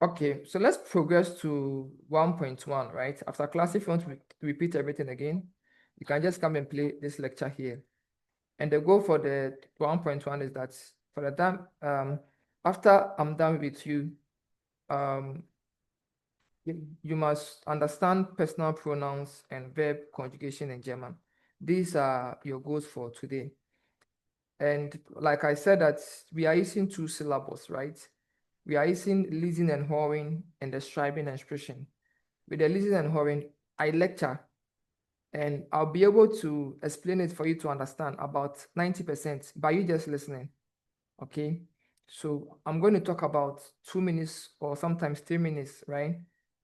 Okay, so let's progress to 1.1, right? After class, if you want to repeat everything again, you can just come and play this lecture here. And the goal for the 1.1 is that for the time, after I'm done with you, um, you must understand personal pronouns and verb conjugation in German. These are your goals for today. And like I said, that we are using two syllables, right? We are using Lesen and Hören and the scribing expression. With the Lesen and Hören, I lecture and I'll be able to explain it for you to understand about 90% by you just listening. Okay. So I'm going to talk about 2 minutes or sometimes 3 minutes, right?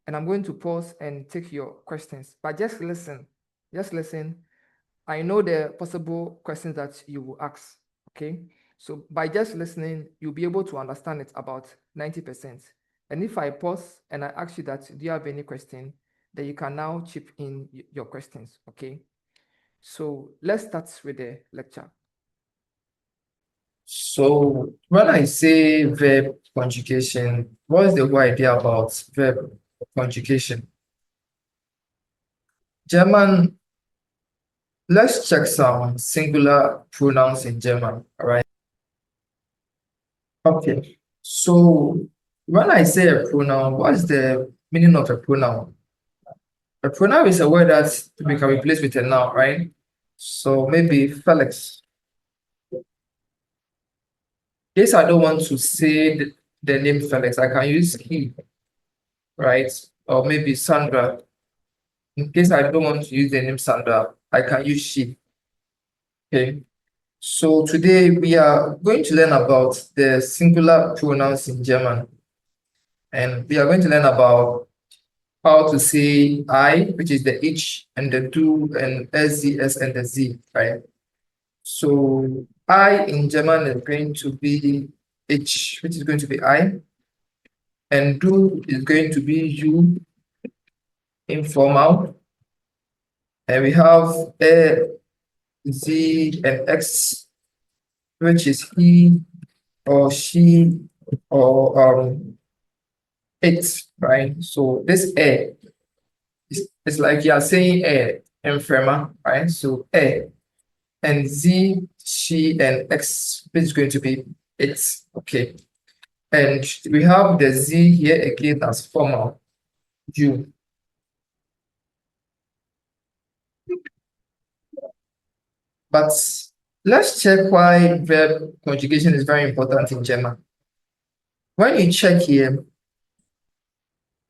And I'm going to pause and take your questions, but just listen. Just listen. I know the possible questions that you will ask. Okay. So by just listening, you'll be able to understand it about 90%. And if I pause and I ask you that, do you have any question? Then you can now chip in your questions. Okay. So let's start with the lecture. So when I say verb conjugation, what is the whole idea about verb conjugation? German, let's check some singular pronouns in German, all right? Okay, so when I say a pronoun, what is the meaning of a pronoun? A pronoun is a word that we can replace with a noun, right? So maybe Felix. In case I don't want to say the name Felix, I can use he, right? Or maybe Sandra. In case I don't want to use the name Sandra, I can use she. Okay. So today we are going to learn about the singular pronouns in German. And we are going to learn about how to say I, which is the H and the do and SZS and the Z, right? So I in German is going to be H, which is going to be I, and do is going to be you, informal, and we have Z and X, which is he or she or it, right? So this is like you are saying infirma, right? So and Z, she, and X is going to be it, okay? And we have the Z here again as formal, you. But let's check why verb conjugation is very important in German. When you check here,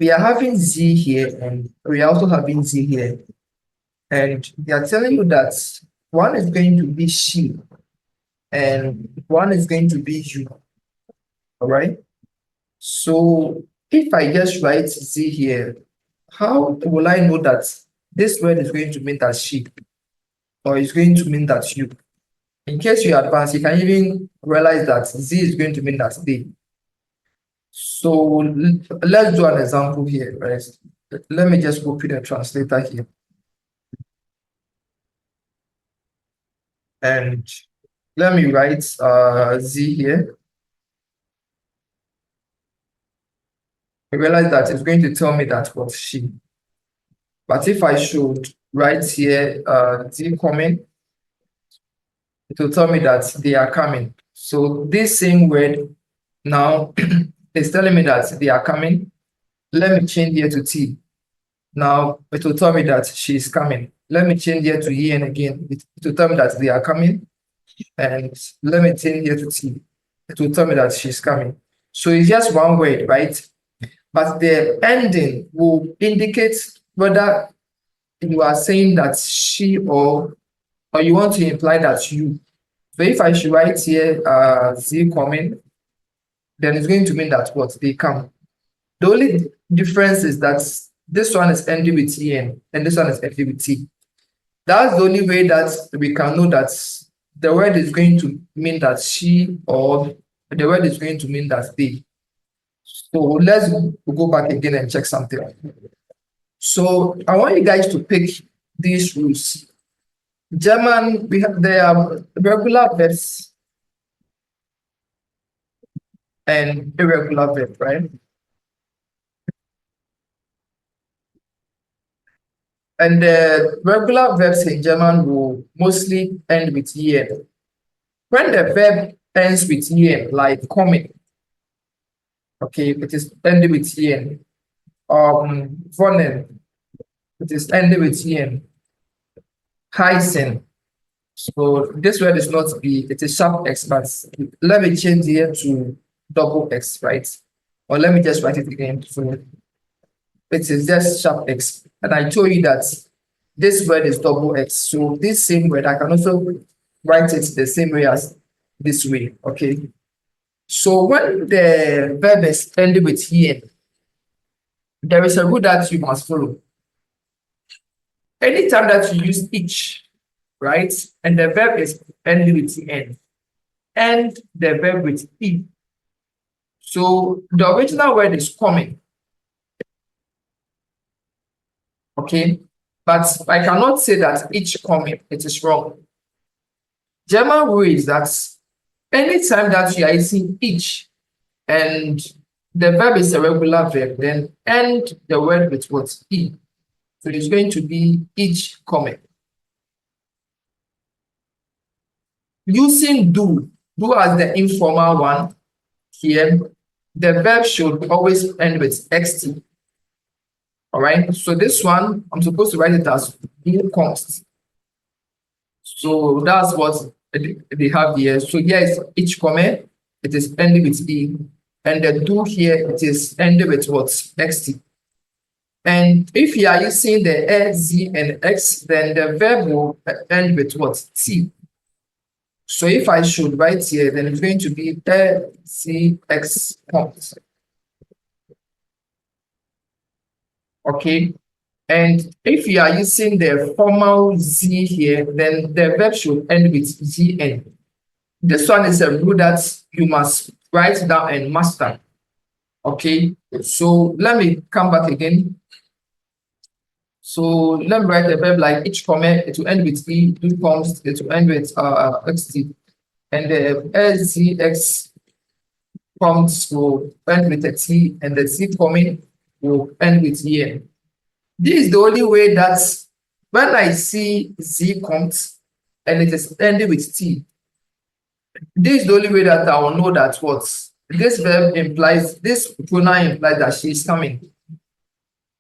we are having Z here and we are also having Z here. And they are telling you that one is going to be she and one is going to be you. All right. So if I just write Z here, how will I know that this word is going to mean that she or is going to mean that you? In case you advance, you can even realize that Z is going to mean that they. So let's do an example here, right? Let me just open the translator here. And let me write Z here. I realize that it's going to tell me that was she. But if I should write here Z coming, it will tell me that they are coming. So this same word now is telling me that they are coming. Let me change here to T. Now it will tell me that she is coming. Let me change here to E and again. It will tell me that they are coming. And let me change here to T. It will tell me that she's coming. So it's just one word, right? But the ending will indicate whether you are saying that she or you want to imply that you. So if I should write here Z coming, then it's going to mean that what they come. The only difference is that this one is ending with en and this one is ending with t. That's the only way that we can know that the word is going to mean that she or the word is going to mean that they. So let's go back again and check something. So I want you guys to pick these rules. German, there are regular verbs and irregular verbs, right? And the regular verbs in German will mostly end with en. When the verb ends with en, like coming, okay, it is ending with en. Wohnen, it is ending with en. Heißen. So this word is not B, it is sharp X, but let me change here to double X, right? Or let me just write it again. So it is just sharp X. And I told you that this word is double X. So this same word, I can also write it the same way as this way, okay? So when the verb is ending with en, there is a rule that you must follow. Anytime that you use each, right, and the verb is ending with en, end the verb with e. So the original word is coming, okay? But I cannot say that each coming, it is wrong. German rule is that anytime that you are using each and the verb is a regular verb, then end the word with what? E. So it's going to be each coming. Using do as the informal one here, the verb should always end with xt. All right, so this one, I'm supposed to write it as do const. So that's what they have here. So here is each comment, it is ending with e. And the do here, it is ending with what? Xt. And if you are using the e, z, and x, then the verb will end with what? T. So if I should write here, then it's going to be e, z, x, const. Okay. And if you are using the formal z here, then the verb should end with gn. This one is a rule that you must write down and master. Okay, so let me come back again. So let me write a verb like each comment, it will end with e, do comes, it will end with xt, and the szx comes will end with a t, and the t coming will end with en. This is the only way that when I see z comes and it is ending with t, this is the only way that I will know that what this verb implies, this pronoun implies that she is coming.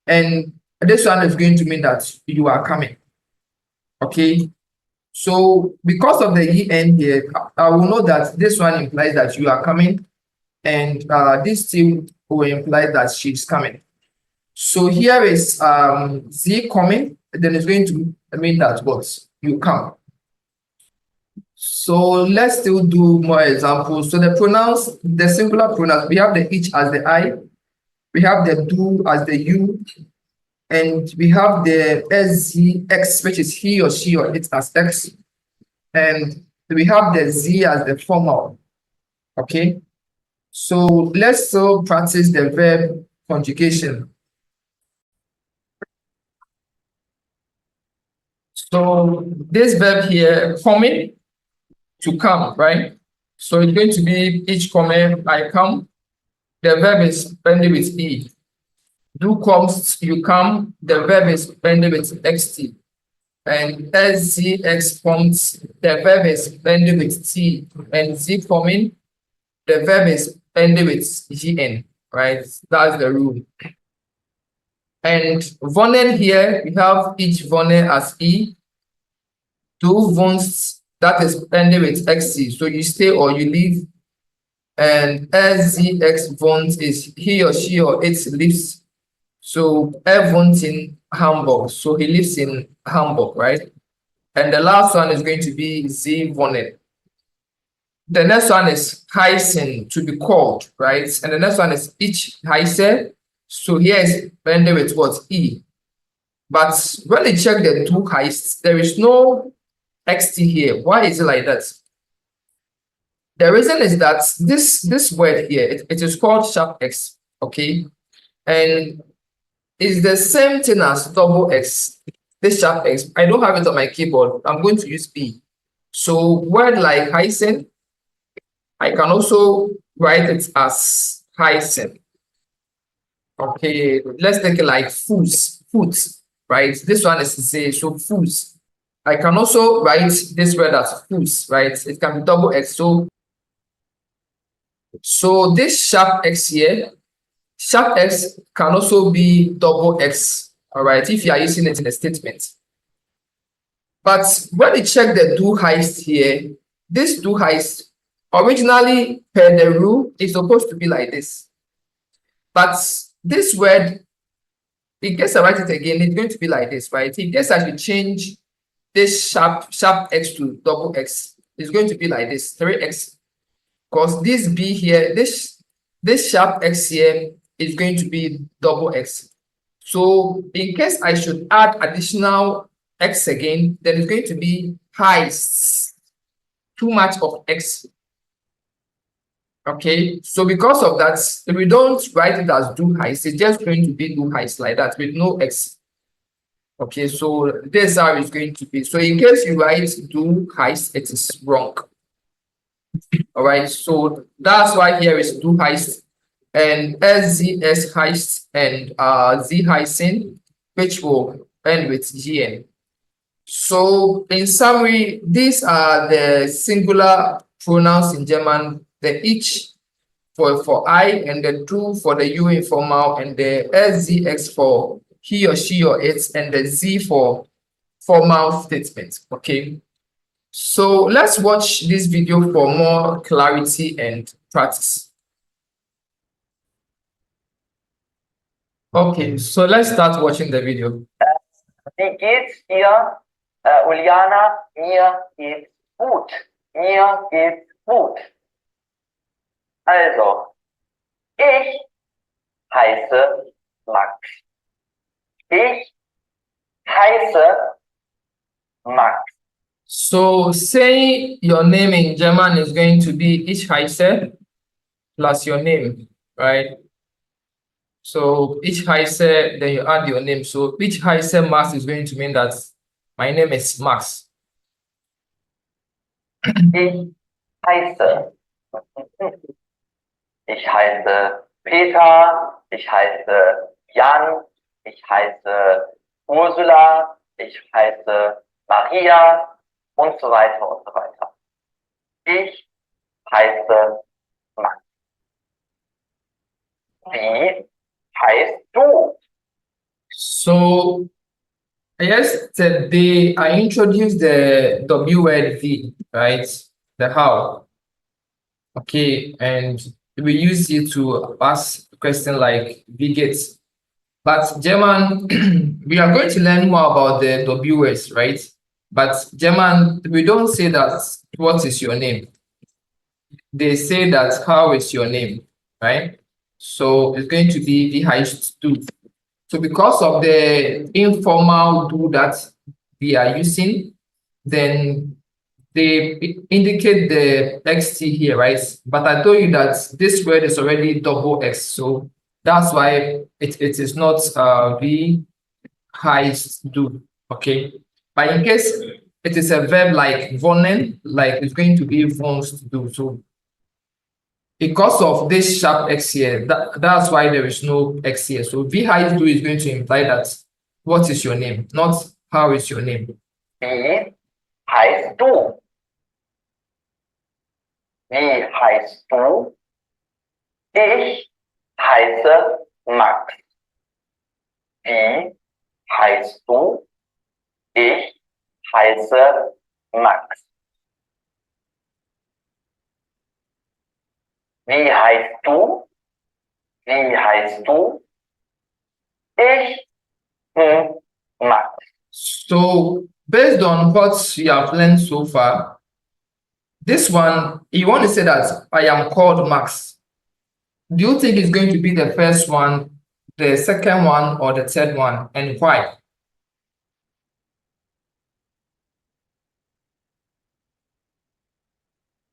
And this one is going to mean that you are coming. Okay. So because of the en here, I will know that this one implies that you are coming, and this two will imply that she's coming. So here is z coming, then it's going to mean that what? You come. So let's still do more examples. So the pronouns, the singular pronouns, we have the each as the I, we have the do as the you, and we have the szx, which is he or she or it as x, and we have the z as the formal. Okay, so let's still practice the verb conjugation. So this verb here, coming, to come, right? So it's going to be each comment, I come. The verb is ending with e. Do comes, you come. The verb is ending with xt. And szx comes, the verb is ending with t. And z coming, the verb is ending with gn, right? That's the rule. And wohnen here, we have each wohnen as e. Do wohnst, that is ending with xt. So you stay or you leave. And szx wohnt is he or she or it lives. So wohnt in Hamburg. So he lives in Hamburg, right? And the last one is going to be z wohnen. The next one is heißen, to be called, right? And the next one is ich heiße. So here is ending with what? E. But when you check the two heists, there is no xt here. Why is it like that? The reason is that this word here, it is called sharp x, okay? And it's the same thing as double x. This sharp x, I don't have it on my keyboard. I'm going to use B. So word like heißen, I can also write it as heißen. Okay, let's take it like foods. right? This one is Z, so Fuß. I can also write this word as Fuß, right? It can be double X. So this sharp X here, sharp X can also be double X, all right, if you are using it in a statement. But when we check the do heist here, this do heist originally per the rule is supposed to be like this. But this word, in case I write it again, it's going to be like this, right? In case I should change this sharp X to double X, it's going to be like this, 3X. Because this B here, this sharp X here is going to be double X. So in case I should add additional X again, then it's going to be heists, too much of X. Okay, so because of that, if we don't write it as do heist, it's just going to be do heist like that with no X. Okay, so this is how it's going to be. So in case you write do heist, it is wrong. All right, so that's why here is do heist and SZS heist and Z heisting, which will end with GN. So in summary, these are the singular pronouns in German, the ich for I and the du for the you informal and the SZX for he or she or it and the Z for formal statements. Okay. So let's watch this video for more clarity and practice. Okay, so let's start watching the video. Wie geht's dir, Uliana? Mir geht's gut. Mir geht's gut. Also, ich heiße Max. Ich heiße Max. So saying your name in German is going to be ich heiße plus your name, right? So ich heiße, then you add your name. So ich heiße Max is going to mean that my name is Max. Ich heiße. Ich heiße Peter. Ich heiße Jan. Ich heiße Ursula. Ich heiße Maria und so weiter und so weiter. Ich heiße Max. Wie heißt du? So yesterday I introduced the W word V, right? The how. Okay, and we use it to ask a question like wie geht's? But German, we are going to learn more about the W words, right? But German, we don't say that what is your name? They say that how is your name, right? So it's going to be wie heißt du. So because of the informal do that we are using, then they indicate the xt here, right? But I told you that this word is already double X, so that's why it is not wie heißt du, okay? But in case it is a verb like wohnen, like it's going to be wohnst du. So because of this sharp X here, that's why there is no X here. So wie heißt du is going to imply that what is your name, not how is your name. Wie heißt du? Wie heißt du? Ich heiße Max. Wie heißt du? Ich heiße Max. Wie heißt du? Wie heißt du? Ich bin Max. So based on what you have learned so far, this one, you want to say that I am called Max. Do you think it's going to be the first one, the second one, or the third one, and why?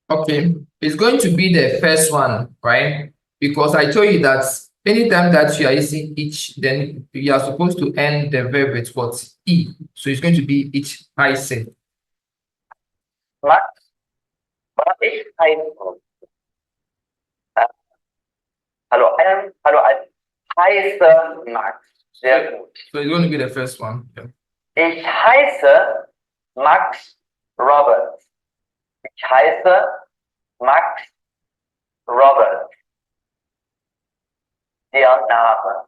Okay, it's going to be the first one, right? Because I told you that anytime that you are using each, then you are supposed to end the verb with what? E. So it's going to be each heiße. Max, was ich heiße. Hallo, hallo, heiße Max. Sehr gut. So it's going to be the first one. Yeah. Ich heiße Max Robert. Ich heiße Max Robert. Der Name.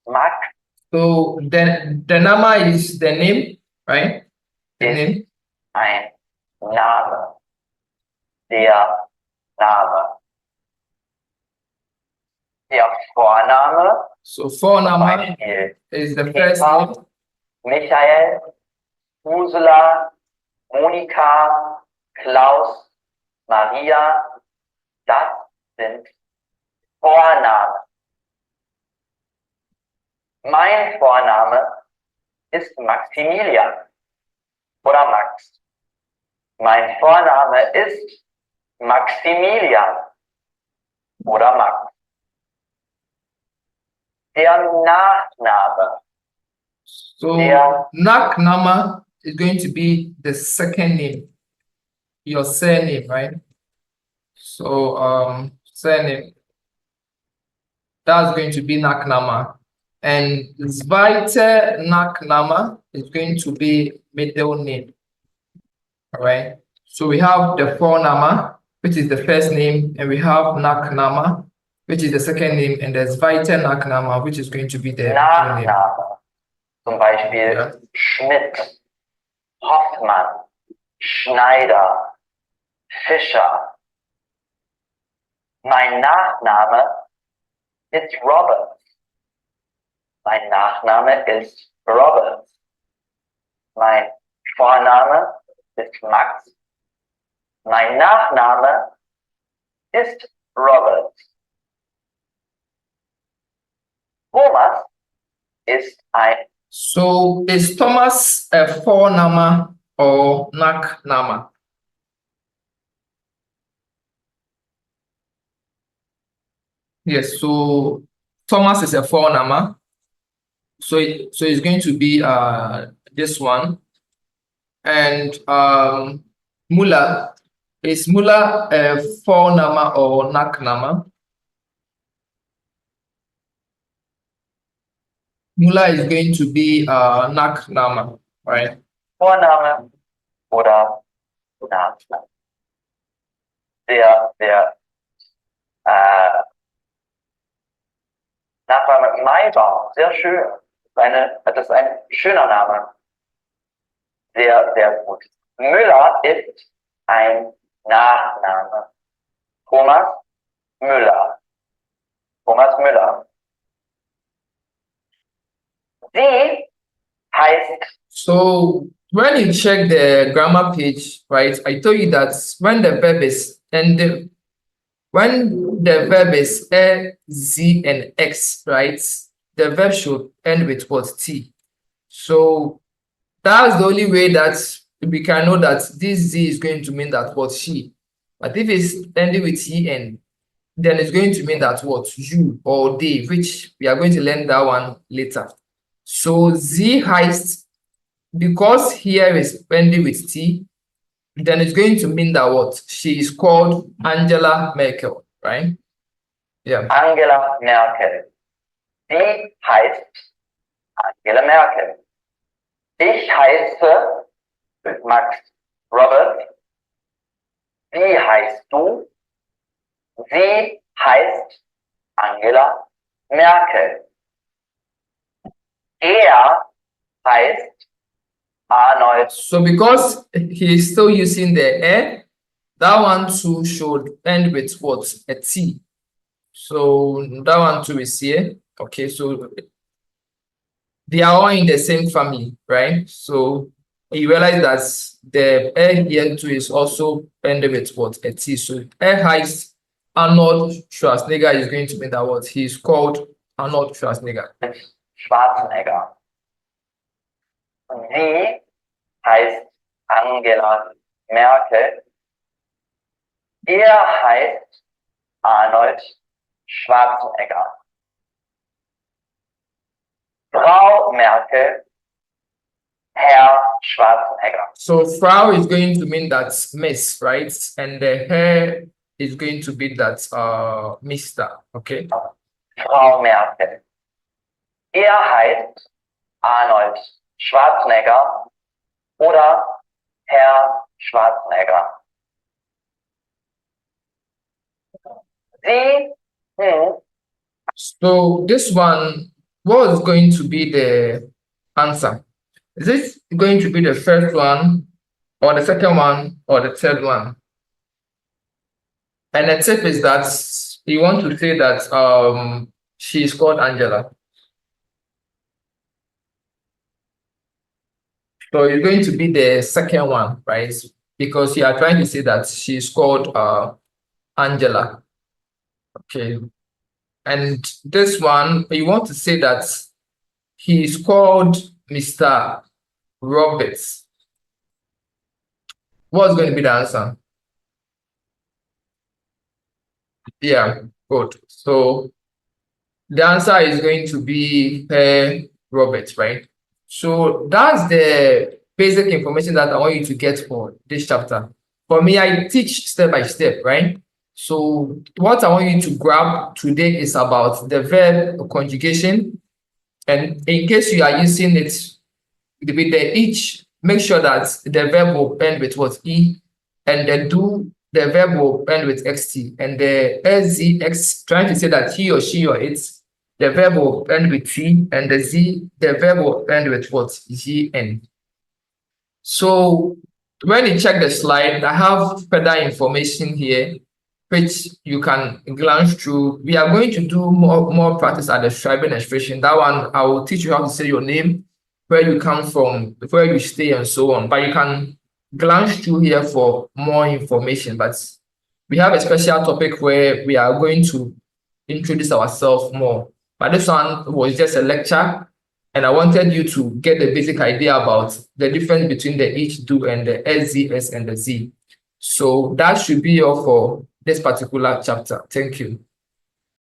Max So the number is the name, right? The Yes. name. ein Name. Der Name. Der Vorname. So Vorname Beispiel is the first name. Peter, Michael, Ursula, Monika, Klaus, Maria. Das sind Vornamen. Mein Vorname ist Maximilian oder Max. Mein Vorname ist Maximilian oder Max. Der Nachname. So Yeah. Naknama is going to be the second name, your surname, right? So surname, that's going to be Naknama. And Zweite Naknama is going to be middle name. All right. So we have the Vorname, which is the first name, and we have Naknama, which is the second name, and there's Zweite Naknama, which is going to be the middle name. Nachname. Zum Beispiel Ja. Schmidt, Hoffmann, Schneider, Fischer. Mein Nachname ist Robert. Mein Nachname ist Robert. Mein Vorname ist Max. Mein Nachname ist Robert. Thomas ist ein So is Thomas a Vorname or Naknama? Yes, so Thomas is a Vorname. So it's going to be this one. And Muller, is Muller a Vorname or Naknama? Muller is going to be Naknama, right? Vorname oder Nachname. Nachname Maibaum, sehr schön. Das ist ein schöner Name. Sehr, sehr gut. Müller ist ein Nachname. Thomas Müller. Thomas Müller. Sie heißt So when you check the grammar page, right, I told you that when the verb is ending, when the verb is a, z, and x, right, the verb should end with what? T. So that's the only way that we can know that this z is going to mean that what? She. But if it's ending with en, then it's going to mean that what? You or they, which we are going to learn that one later. So z heißt, because here is ending with T, then it's going to mean that what? She is called Angela Merkel, right? Yeah. Angela Merkel. Sie heißt Angela Merkel. Ich heiße Max Robert. Wie heißt du? Sie heißt Angela Merkel. Er heißt Arnold. So because he is still using the e, that one too should end with what? A T. So that one too is here. Okay, so they are all in the same family, right? So you realize that the e here too is also ended with what? A T. So e heißt Arnold Schwarzenegger is going to mean that what? He is called Arnold Schwarzenegger. Schwarzenegger. Sie heißt Angela Merkel. Er heißt Arnold Schwarzenegger. Frau Merkel, Herr Schwarzenegger. So Frau is going to mean that's Miss, right? And the Herr is going to be that Mr. Okay. Frau Merkel. Er heißt Arnold Schwarzenegger oder Herr Schwarzenegger. Sie, So this one, what is going to be the answer? Is it going to be the first one, or the second one, or the third one? And the tip is that you want to say that she is called Angela. So it's going to be the second one, right? Because you are trying to say that she is called Angela. Okay. And this one, you want to say that he is called Mr. Roberts. What's going to be the answer? Yeah, good. So the answer is going to be Roberts, right? So that's the basic information that I want you to get for this chapter. For me, I teach step by step, right? So what I want you to grab today is about the verb conjugation. And in case you are using it with the each, make sure that the verb will end with what? E, and the verb will end with xt, and the SZX trying to say that he or she or it, the verb will end with T, and the verb will end with what? GN. So when you check the slide, I have further information here, which you can glance through. We are going to do more practice at the describing expression. That one, I will teach you how to say your name, where you come from, where you stay, and so on. But you can glance through here for more information. But we have a special topic where we are going to introduce ourselves more. But this one was just a lecture, and I wanted you to get the basic idea about the difference between the each, do, and the SZS and the Z. So that should be all for this particular chapter. Thank you.